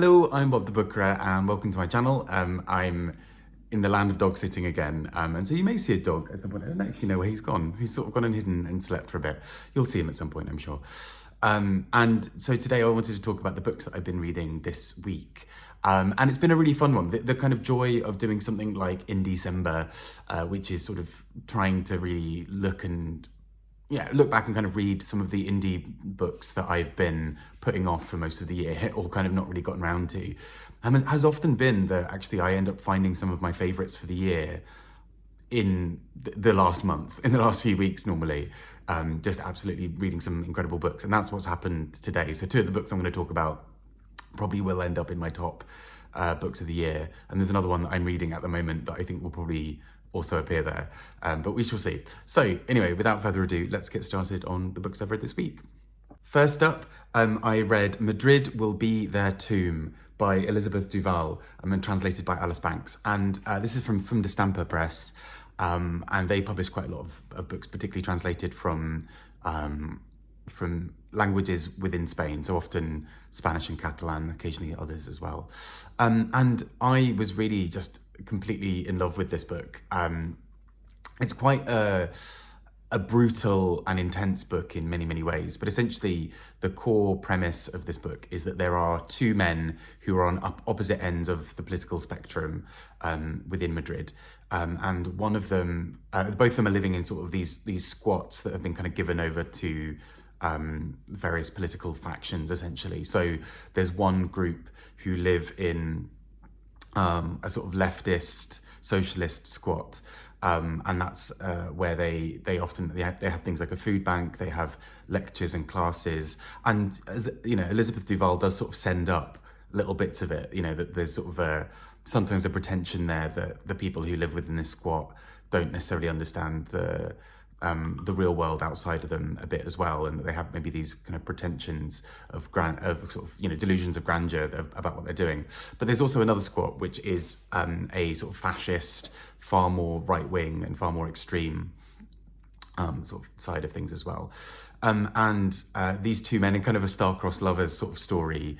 Hello, I'm Bob the Bookerer and welcome to my channel. I'm in the land of dog sitting again, and so you may see a dog at some point. I don't actually know where he's gone. He's sort of gone and hidden and slept for a bit. You'll see him at some point, I'm sure. And so today I wanted to talk about the books that I've been reading this week. And it's been a really fun one. The kind of joy of doing something like in December, which is sort of trying to really look back and kind of read some of the indie books that I've been putting off for most of the year or kind of not really gotten around to, has often been that actually I end up finding some of my favourites for the year in the last month, in the last few weeks normally, just absolutely reading some incredible books. And that's what's happened today. So two of the books I'm going to talk about probably will end up in my top books of the year. And there's another one that I'm reading at the moment that I think will probably also appear there, but we shall see. So anyway, without further ado, let's get started on the books I've read this week. First up, I read Madrid Will Be Their Tomb by Elizabeth Duval, and translated by Alice Banks. And this is from the Stamper Press, and they publish quite a lot of books, particularly translated from languages within Spain, so often Spanish and Catalan, occasionally others as well. And I was really just completely in love with this book. It's quite a brutal and intense book in many, many ways, but essentially the core premise of this book is that there are two men who are on opposite ends of the political spectrum within Madrid. And one of them, both of them are living in sort of these squats that have been kind of given over to various political factions, essentially. So there's one group who live in a sort of leftist socialist squat, and that's where they have things like a food bank, they have lectures and classes, and Elizabeth Duval does sort of send up little bits of it, that there's sort of sometimes a pretension there that the people who live within this squat don't necessarily understand the real world outside of them a bit as well, and that they have maybe these kind of pretensions of delusions of grandeur about what they're doing. But there's also another squat which is a sort of fascist, far more right-wing and far more extreme sort of side of things as well. And these two men, in kind of a star-crossed lovers sort of story,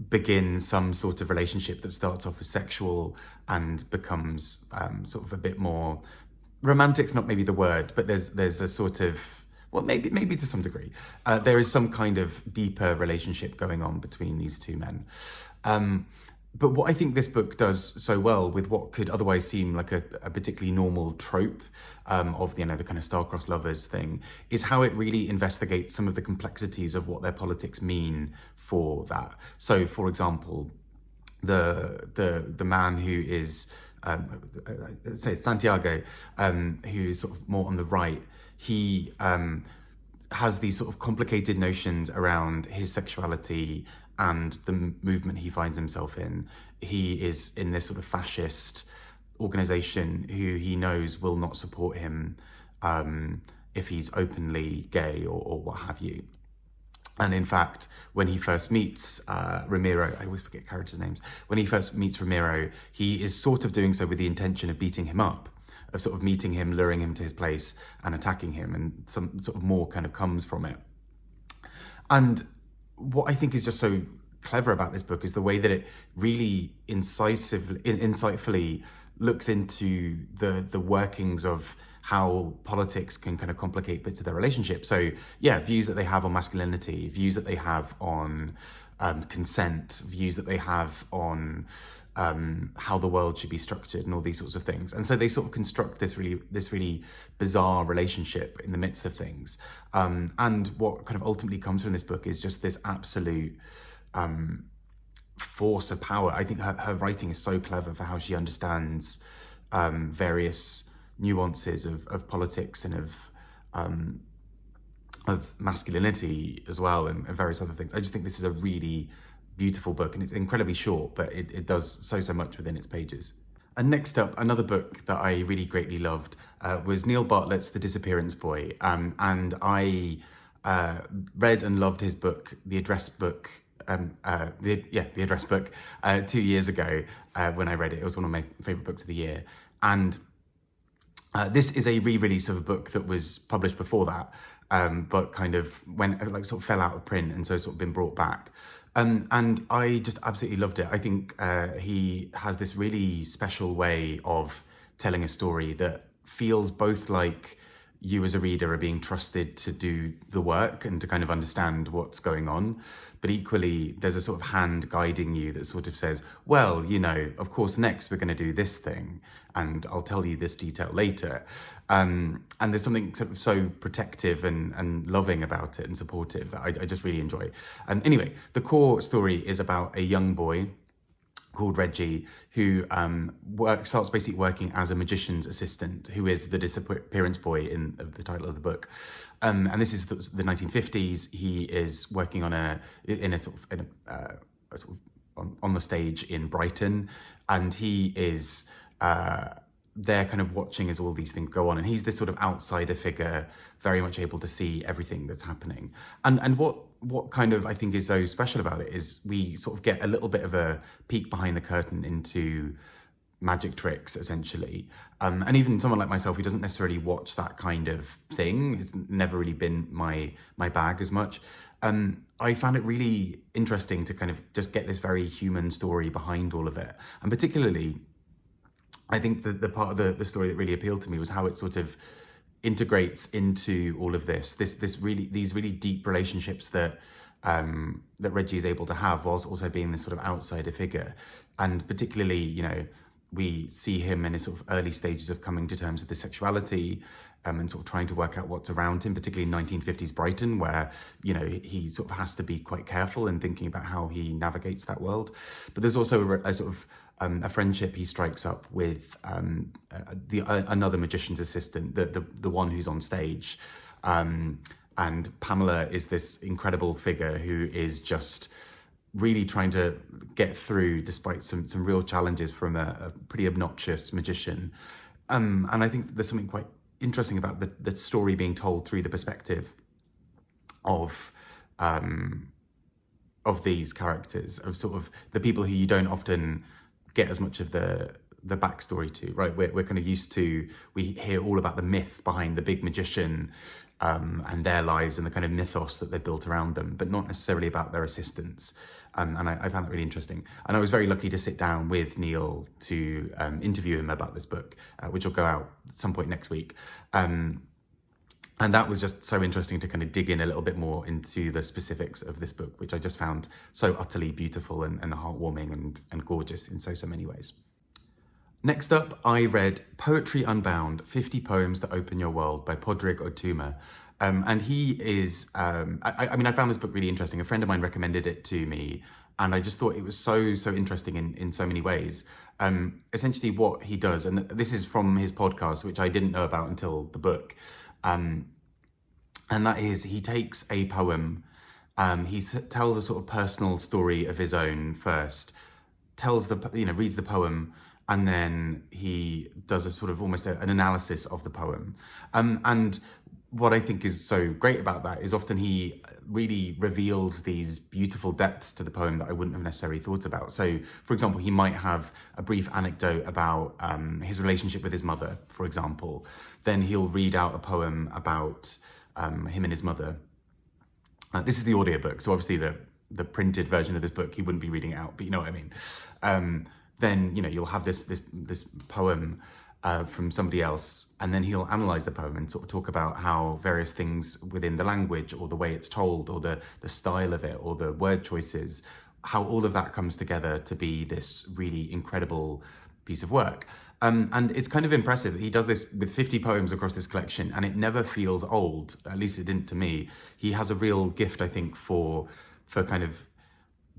begin some sort of relationship that starts off as sexual and becomes sort of a bit more romantic's not maybe the word, but there's a sort of, well, maybe to some degree, there is some kind of deeper relationship going on between these two men. But what I think this book does so well with what could otherwise seem like a particularly normal trope of the kind of star-crossed lovers thing is how it really investigates some of the complexities of what their politics mean for that. So, for example, the man who is say Santiago, who is sort of more on the right, he has these sort of complicated notions around his sexuality and the movement he finds himself in. He is in this sort of fascist organization who he knows will not support him if he's openly gay or what have you. And in fact, when he first meets Ramiro, I always forget characters' names. When he first meets Ramiro, he is sort of doing so with the intention of beating him up, of sort of meeting him, luring him to his place and attacking him, and some sort of more kind of comes from it. And what I think is just so clever about this book is the way that it really insightfully looks into the workings of how politics can kind of complicate bits of their relationship. So yeah, views that they have on masculinity, views that they have on consent, views that they have on how the world should be structured and all these sorts of things. And so they sort of construct this really bizarre relationship in the midst of things. And what kind of ultimately comes from this book is just this absolute force of power. I think her writing is so clever for how she understands various nuances of politics and of masculinity as well, and various other things. I just think this is a really beautiful book, and it's incredibly short, but it does so much within its pages. And next up, another book that I really greatly loved was Neil Bartlett's The Disappearance Boy, and I read and loved his book, The Address Book, The Address Book, 2 years ago when I read it. It was one of my favourite books of the year, and this is a re-release of a book that was published before that, but kind of went like sort of fell out of print and so sort of been brought back. And I just absolutely loved it. I think he has this really special way of telling a story that feels both like you as a reader are being trusted to do the work and to kind of understand what's going on. But equally, there's a sort of hand guiding you that sort of says, well, you know, of course, next we're going to do this thing and I'll tell you this detail later. And there's something sort of so protective and loving about it and supportive that I just really enjoy. Anyway, the core story is about a young boy called Reggie, who starts basically working as a magician's assistant, who is the disappearance boy in the title of the book. And this is the 1950s. He is working on on the stage in Brighton, and he is there kind of watching as all these things go on. And he's this sort of outsider figure, very much able to see everything that's happening. And what kind of I think is so special about it is we sort of get a little bit of a peek behind the curtain into magic tricks, essentially. And even someone like myself who doesn't necessarily watch that kind of thing, it's never really been my bag as much. I found it really interesting to kind of just get this very human story behind all of it. And particularly, I think the part of the story that really appealed to me was how it sort of integrates into all of these really deep relationships that Reggie is able to have, whilst also being this sort of outsider figure. And particularly, you know, we see him in his sort of early stages of coming to terms with his sexuality, and sort of trying to work out what's around him, particularly in 1950s Brighton, where, you know, he sort of has to be quite careful in thinking about how he navigates that world. But there's also a sort of a friendship he strikes up with another magician's assistant, the one who's on stage. And Pamela is this incredible figure who is just really trying to get through despite some real challenges from a pretty obnoxious magician. And I think there's something quite interesting about the story being told through the perspective of these characters, of sort of the people who you don't often get as much of the backstory to, right? We're kind of used to, we hear all about the myth behind the big magician and their lives and the kind of mythos that they've built around them, but not necessarily about their assistants. And I found that really interesting. And I was very lucky to sit down with Neil to interview him about this book, which will go out at some point next week. And that was just so interesting to kind of dig in a little bit more into the specifics of this book, which I just found so utterly beautiful and heartwarming and gorgeous in so many ways. Next up, I read Poetry Unbound, 50 Poems That Open Your World by Pádraig Tuama. And he is, I mean, I found this book really interesting. A friend of mine recommended it to me, and I just thought it was so interesting in so many ways. Essentially what he does, and this is from his podcast, which I didn't know about until the book, and that is he takes a poem, he tells a sort of personal story of his own first, reads the poem, and then he does a sort of almost an analysis of the poem. And what I think is so great about that is often he really reveals these beautiful depths to the poem that I wouldn't have necessarily thought about. So, for example, he might have a brief anecdote about his relationship with his mother, for example. Then he'll read out a poem about him and his mother. This is the audiobook, so obviously the printed version of this book, he wouldn't be reading it out, but you know what I mean. Then, you know, you'll have this poem from somebody else, and then he'll analyze the poem and sort of talk about how various things within the language or the way it's told or the style of it or the word choices, how all of that comes together to be this really incredible piece of work. And it's kind of impressive that he does this with 50 poems across this collection, and it never feels old, at least it didn't to me. He has a real gift, I think, for kind of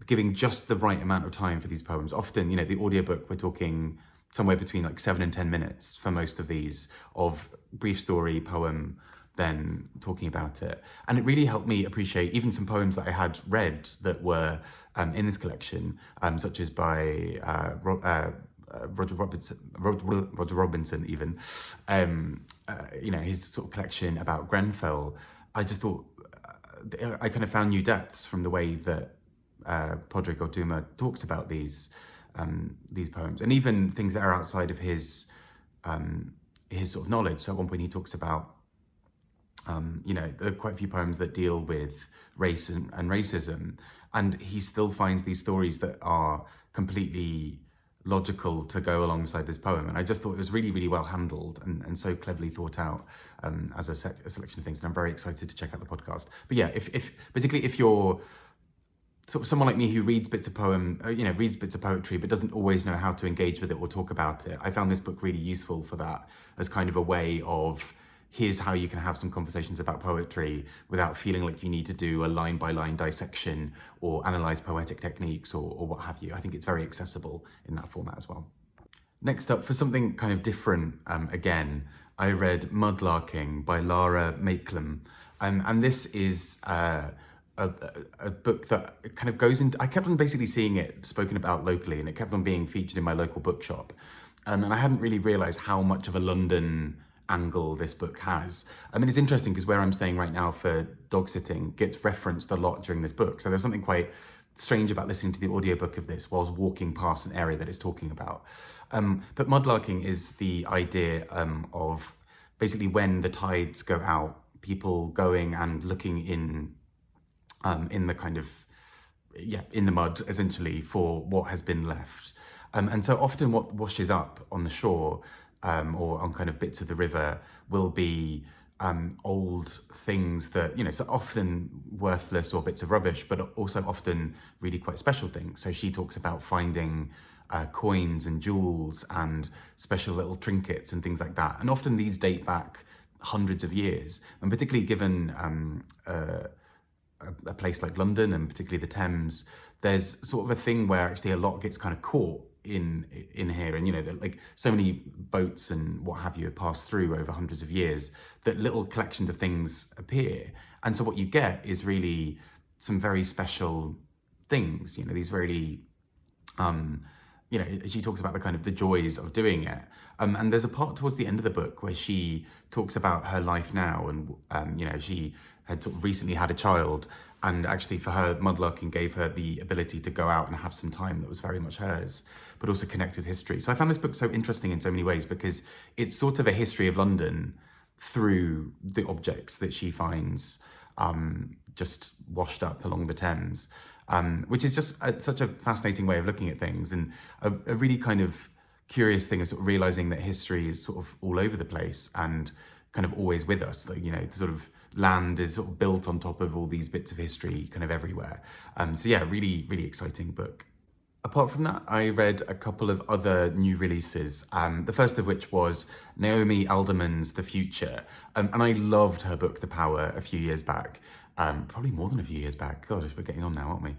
giving just the right amount of time for these poems. Often, you know, the audiobook, we're talking somewhere between like 7 and 10 minutes for most of these, of brief story, poem, then talking about it. And it really helped me appreciate even some poems that I had read that were in this collection, such as by Roger Robinson even, you know, his sort of collection about Grenfell. I just thought, I kind of found new depths from the way that Pádraig Tuama talks about these poems, and even things that are outside of his sort of knowledge. So at one point he talks about There are quite a few poems that deal with race and racism, and he still finds these stories that are completely logical to go alongside this poem. And I just thought it was really, really well handled and so cleverly thought out as a selection of things. And I'm very excited to check out the podcast. But yeah, if particularly if you're sort of someone like me who reads bits of reads bits of poetry, but doesn't always know how to engage with it or talk about it, I found this book really useful for that, as kind of a way of, here's how you can have some conversations about poetry without feeling like you need to do a line by line dissection or analyze poetic techniques or what have you. I think it's very accessible in that format as well. Next up, for something kind of different, again, I read Mudlarking by Lara Meiklem. And this is a book that kind of goes into, I kept on basically seeing it spoken about locally, and it kept on being featured in my local bookshop. And I hadn't really realised how much of a London angle this book has. I mean, it's interesting because where I'm staying right now for dog sitting gets referenced a lot during this book. So there's something quite strange about listening to the audiobook of this whilst walking past an area that it's talking about. But mudlarking is the idea of basically when the tides go out, people going and looking in the kind of, in the mud, essentially, for what has been left. And so often what washes up on the shore or on kind of bits of the river will be old things that, so often worthless or bits of rubbish, but also often really quite special things. So she talks about finding coins and jewels and special little trinkets and things like that. And often these date back hundreds of years, and particularly given a place like London and particularly the Thames, there's sort of a thing where actually a lot gets kind of caught in here, and like so many boats and what have you have passed through over hundreds of years that little collections of things appear. And so what you get is really some very special things, these really she talks about the kind of the joys of doing it. And there's a part towards the end of the book where she talks about her life now, and she had sort of recently had a child, and actually for her, mudlarking gave her the ability to go out and have some time that was very much hers, but also connect with history. So I found this book so interesting in so many ways because it's sort of a history of London through the objects that she finds just washed up along the Thames, which is just such a fascinating way of looking at things, and a really kind of curious thing of sort of realizing that history is sort of all over the place and kind of always with us. Like, sort of land is sort of built on top of all these bits of history kind of everywhere. So yeah, really, really exciting book. Apart from that, I read a couple of other new releases, the first of which was Naomi Alderman's The Future. And I loved her book, The Power, a few years back. Probably more than a few years back. God, we're getting on now, aren't we?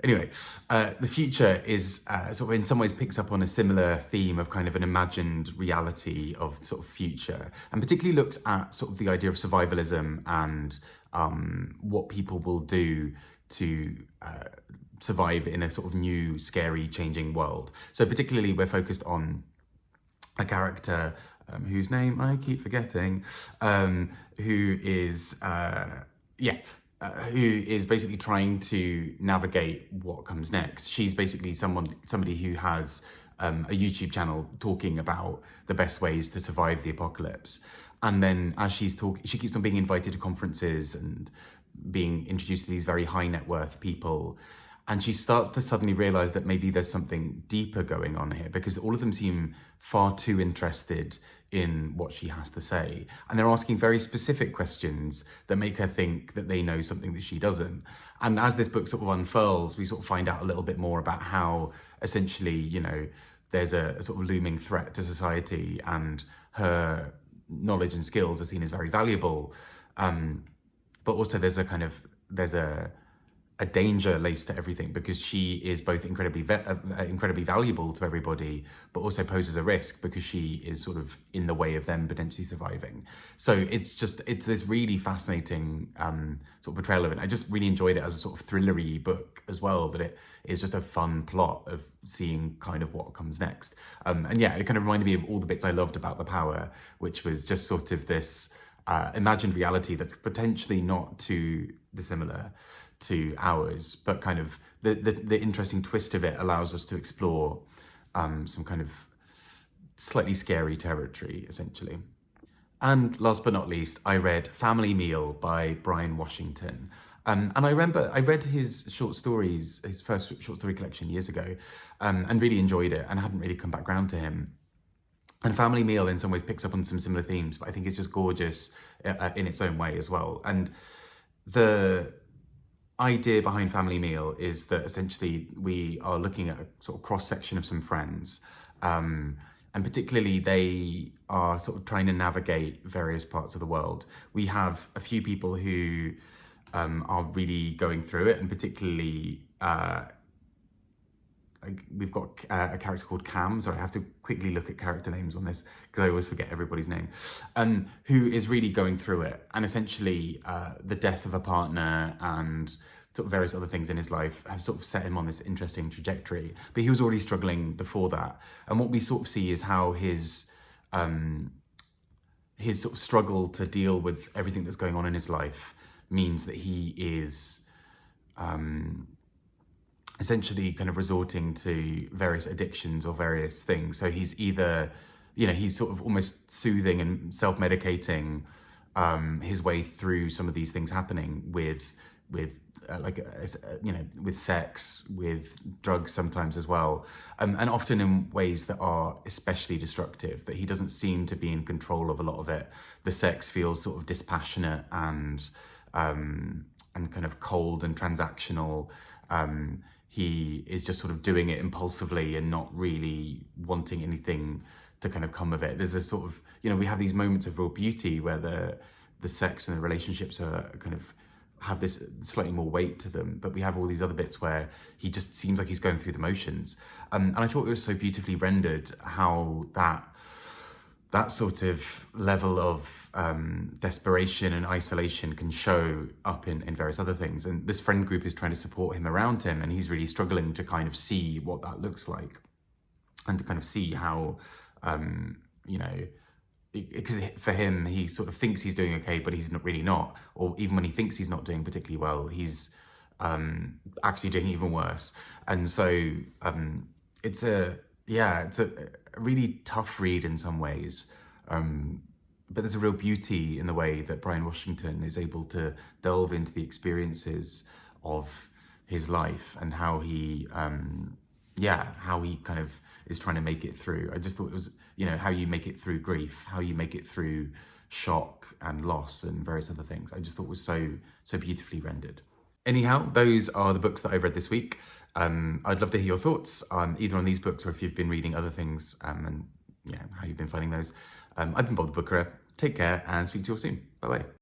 Anyway, The Future is sort of in some ways picks up on a similar theme of kind of an imagined reality of sort of future, and particularly looks at sort of the idea of survivalism and what people will do to survive in a sort of new, scary, changing world. So particularly we're focused on a character whose name I keep forgetting, who is basically trying to navigate what comes next. She's basically somebody who has a YouTube channel talking about the best ways to survive the apocalypse. And then as she's talking, she keeps on being invited to conferences and being introduced to these very high net worth people. And she starts to suddenly realize that maybe there's something deeper going on here, because all of them seem far too interested in what she has to say. And they're asking very specific questions that make her think that they know something that she doesn't. And as this book sort of unfurls, we sort of find out a little bit more about how essentially, there's a sort of looming threat to society, and her knowledge and skills are seen as very valuable. But also there's a danger laced to everything, because she is both incredibly valuable to everybody, but also poses a risk because she is sort of in the way of them potentially surviving. So it's this really fascinating sort of portrayal of it. I just really enjoyed it as a sort of thrillery book as well, that it is just a fun plot of seeing kind of what comes next. And yeah, it kind of reminded me of all the bits I loved about The Power, which was just sort of this imagined reality that's potentially not too dissimilar to ours, but kind of the interesting twist of it allows us to explore some kind of slightly scary territory, essentially. And last but not least, I read Family Meal by Bryan Washington. And I remember I read his short stories, his first short story collection years ago, and really enjoyed it, and I hadn't really come back round to him. And Family Meal in some ways picks up on some similar themes, but I think it's just gorgeous in its own way as well. And the idea behind Family Meal is that essentially we are looking at a sort of cross section of some friends, and particularly they are sort of trying to navigate various parts of the world. We have a few people who are really going through it, and particularly we've got a character called Cam. Sorry, I have to quickly look at character names on this because I always forget everybody's name. Who is really going through it, and essentially the death of a partner and sort of various other things in his life have sort of set him on this interesting trajectory. But he was already struggling before that, and what we sort of see is how his sort of struggle to deal with everything that's going on in his life means that he is essentially kind of resorting to various addictions or various things. So he's either, he's sort of almost soothing and self-medicating his way through some of these things happening with with sex, with drugs sometimes as well, and often in ways that are especially destructive, that he doesn't seem to be in control of a lot of it. The sex feels sort of dispassionate and kind of cold and transactional. He is just sort of doing it impulsively and not really wanting anything to kind of come of it. There's a sort of, we have these moments of real beauty where the sex and the relationships are kind of have this slightly more weight to them, but we have all these other bits where he just seems like he's going through the motions. And I thought it was so beautifully rendered how that sort of level of desperation and isolation can show up in various other things. And this friend group is trying to support him around him, and he's really struggling to kind of see what that looks like and to kind of see how, because for him, he sort of thinks he's doing okay, but he's not really not. Or even when he thinks he's not doing particularly well, he's actually doing even worse. And so it's a really tough read in some ways. But there's a real beauty in the way that Bryan Washington is able to delve into the experiences of his life and how he kind of is trying to make it through. I just thought it was, how you make it through grief, how you make it through shock and loss and various other things. I just thought it was so beautifully rendered. Anyhow, those are the books that I've read this week. I'd love to hear your thoughts on either on these books or if you've been reading other things and how you've been finding those. I've been Bob the Booker. Take care and speak to you all soon. Bye-bye.